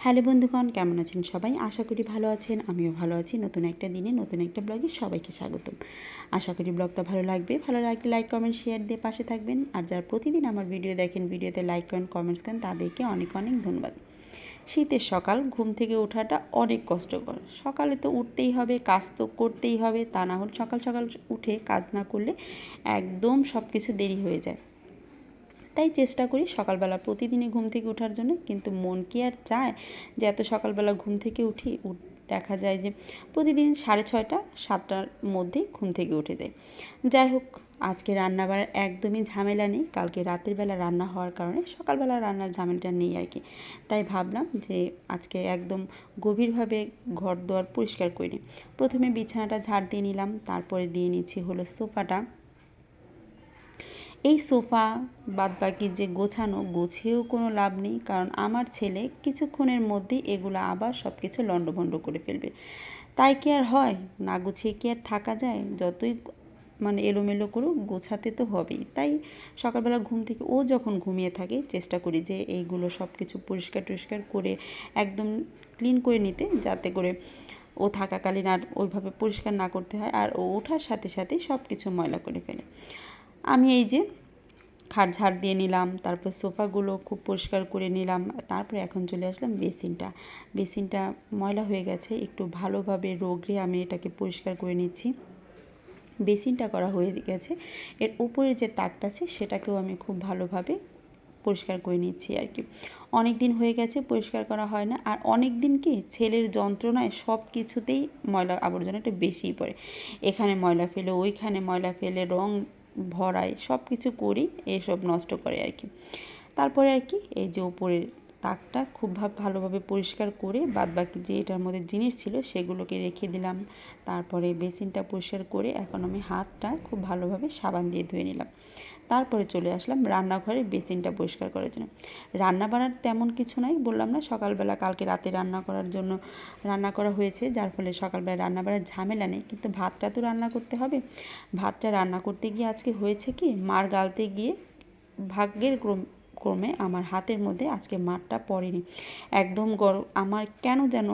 Hello বন্ধুগণ, কেমন আছেন সবাই? আশা করি ভালো আছেন। আমিও ভালো আছি। নতুন একটা দিনে নতুন একটা ব্লগে সবাইকে স্বাগতম। আশা করি ব্লগটা ভালো লাগবে। ভালো লাগলে লাইক, কমেন্ট, শেয়ার দিয়ে পাশে থাকবেন। আর যারা প্রতিদিন আমার ভিডিও দেখেন, ভিডিওতে লাইক করেন, কমেন্টস করেন, তাদেরকে অনেক অনেক ধন্যবাদ। শীতের সকাল, ঘুম থেকে ওঠাটা অনেক কষ্টকর। সকালে তো উঠতেই হবে, কাজ তো করতেই হবে। তা না হলে সকাল সকাল উঠে কাজ না করলে একদম সব কিছু দেরি হয়ে যায়। তাই চেষ্টা করি সকালবেলা প্রতিদিনই ঘুম থেকে ওঠার জন্য, কিন্তু মন কি আর চায় যে এত সকালবেলা ঘুম থেকে উঠি? দেখা যায় যে প্রতিদিন 6:30 7টার মধ্যেই ঘুম থেকে উঠে যাই। যাই হোক, আজকে রান্নাবাড়ার একদমই ঝামেলা নেই। কালকে রাতের বেলা রান্না হওয়ার কারণে সকালবেলা রান্নার ঝামেলাটা নেই আর কি। তাই ভাবলাম যে আজকে একদম গভীরভাবে ঘর দুয়ার পরিষ্কার করে নিই। প্রথমে বিছানাটা ঝাড় দিয়ে নিলাম, তারপরে দিয়ে নিচ্ছি হলো সোফাটা। এই সোফা বাদবাকি যে গোছানো, গুছিয়েও কোনো লাভ নেই, কারণ আমার ছেলে কিছুক্ষণের মধ্যেই এগুলো আবার সব কিছু লণ্ডভণ্ড করে ফেলবে। তাই কি আর হয়? না গুছিয়ে কি আর থাকা যায়? যতই এলোমেলো করুক, গোছাতে তো হবেই। তাই সকালবেলা ঘুম থেকে ও যখন ঘুমিয়ে থাকে চেষ্টা করি যে এইগুলো সব কিছু পরিষ্কার টরিষ্কার করে একদম ক্লিন করে নিতে, যাতে করে ও থাকাকালীন আর ওইভাবে পরিষ্কার না করতে হয়, আর ও ওঠার সাথে সাথেই সব কিছু ময়লা করে ফেলে। আমি এই যে খাট ঝাড় দিয়ে নিলাম, তারপর সোফাগুলো খুব পরিষ্কার করে নিলাম। তারপরে এখন চলে আসলাম বেসিনটা ময়লা হয়ে গেছে, একটু ভালোভাবে রগড়ে আমি এটাকে পরিষ্কার করে নিচ্ছি। বেসিনটা করা হয়ে গেছে, এর উপরে যে তাকটা আছে সেটাকেও আমি খুব ভালোভাবে পরিষ্কার করে নিচ্ছি আর কি। অনেক দিন হয়ে গেছে পরিষ্কার করা হয় না, আর অনেক দিন কি ছেলের যন্ত্রণায় সব কিছুতেই ময়লা আবর্জনাটা বেশিই পড়ে। এখানে ময়লা ফেলে, ওইখানে ময়লা ফেলে, রং ভরায়, সব কিছু করেই এসব নষ্ট করে আর কি। তারপরে আর কি এই যে উপরের তাকটা খুব ভালোভাবে পরিষ্কার করে বাদবাকি যে এটার মধ্যে জিনিস ছিল সেগুলোকে রেখে দিলাম। তারপরে বেসিনটা পরিষ্কার করে এখন আমি হাতটা খুব ভালোভাবে সাবান দিয়ে ধুয়ে নিলাম। তারপরে চলে আসলাম রান্নাঘরে বেসিনটা পরিষ্কার করার জন্য। রান্না বান্নার তেমন কিছু নাই, বললাম না সকালবেলা কালকে রাতে রান্না করার জন্য রান্না করা হয়েছে, যার ফলে সকালবেলা রান্না বান্নার ঝামেলা নেই। কিন্তু ভাতটা তো রান্না করতে হবে। ভাতটা রান্না করতে গিয়ে আজকে হয়েছে কি, মার গালতে গিয়ে ভাগ্যের ক্রমে আমার হাতের মধ্যে আজকে মারটা পড়েনি। একদম গরম আমার কেন যেন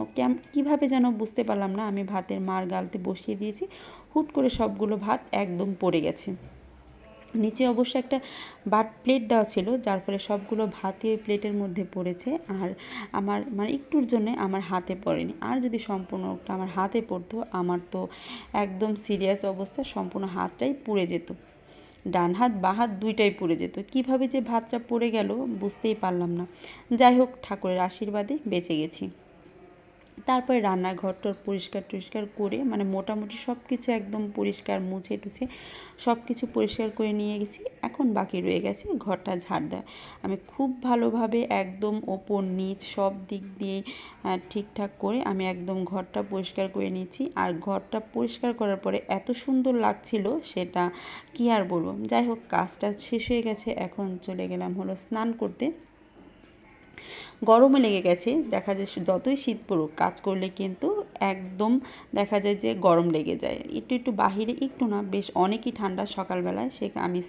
কীভাবে যেন বুঝতে পারলাম না, আমি ভাতের মার গালতে বসিয়ে দিয়েছি, হুট করে সবগুলো ভাত একদম পড়ে গেছে। নিচে অবশ্য একটা প্লেট দেওয়া ছিল, যার ফলে সবগুলো ভাতই ওই প্লেটের মধ্যে পড়েছে। আর আমার একটুর জন্য আমার হাতে পড়েনি। আর যদি সম্পূর্ণটা আমার হাতে পড়তো, আমার তো একদম সিরিয়াস অবস্থা, সম্পূর্ণ হাতটাই পুড়ে যেত। ডান হাত বাঁ হাত দুইটাই পুড়ে যেত। কিভাবে যে ভাতটা পড়ে গেল বুঝতেই পারলাম না। যাই হোক, ঠাকুরের আশীর্বাদে বেঁচে গেছি। তারপরে রান্নাঘরটা পরিষ্কার টরিষ্কার করে মোটামুটি সব কিছু একদম পরিষ্কার মুছে টুছে সব কিছু পরিষ্কার করে নিয়ে গেছি। এখন বাকি রয়ে গেছে ঘরটা ঝাড় দেওয়া। আমি খুব ভালোভাবে একদম ওপর নিচ সব দিক দিয়ে ঠিকঠাক করে আমি একদম ঘরটা পরিষ্কার করে নিয়েছি। আর ঘরটা পরিষ্কার করার পরে এত সুন্দর লাগছিল সেটা কি আর বলবো। যাই হোক, কাজটা শেষ হয়ে গেছে, এখন চলে গেলাম হলো স্নান করতে। গরমে লেগে গেছে, দেখা যায় যতই শীত পড়ুক কাজ করলে কিন্তু একদম দেখা যায় যে গরম লেগে যায়। একটু একটু বাহিরে, একটু না বেশ অনেকই ঠান্ডা সকালবেলায়, আমি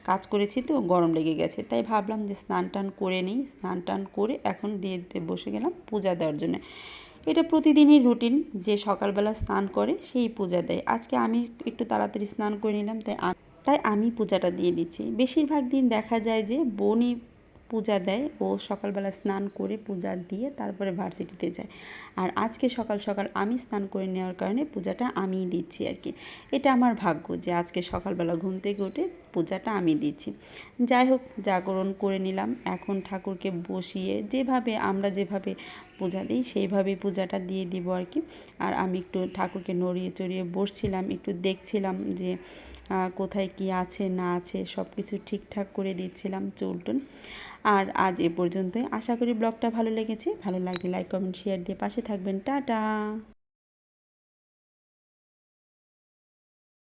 কাজ করেছি তো গরম লেগে গেছে। তাই ভাবলাম যে স্নান টান করে নিই। স্নান টান করে এখন দিয়ে বসে গেলাম পূজা দেওয়ার জন্য। এটা প্রতিদিনই রুটিন যে সকালবেলা স্নান করে সেই পূজা দেয়। আজকে আমি একটু তাড়াতাড়ি স্নান করে নিলাম, তাই আমি পূজাটা দিয়ে দিচ্ছি। বেশিরভাগ দিন দেখা যায় যে বোনই পূজা দেয়, ও সকালবেলা স্নান করে পূজা দিয়ে তারপরে ভার্সিটিতে যায়। আর আজকে সকাল সকাল আমি স্নান করে নেওয়ার কারণে পূজাটা আমিই দিচ্ছি আর কি। এটা আমার ভাগ্য যে আজকে সকালবেলা ঘুম থেকে উঠে পূজাটা আমি দিচ্ছি। যাই হোক, জাগরণ করে নিলাম। এখন ঠাকুরকে বসিয়ে আমরা যেভাবে পূজা দিই সেইভাবেই পূজাটা দিয়ে দিব আর কি। আর আমি একটু ঠাকুরকে নড়িয়ে চড়িয়ে বসছিলাম, একটু দেখছিলাম যে কোথায় কি আছে না আছে সব কিছু ঠিকঠাক করে দিচ্ছিলাম, চুলটুন। আর আজ এ পর্যন্তই। আশা করি ব্লগটা ভালো লেগেছে। ভালো লাগলে লাইক, কমেন্ট, শেয়ার দিয়ে পাশে থাকবেন। টাটা।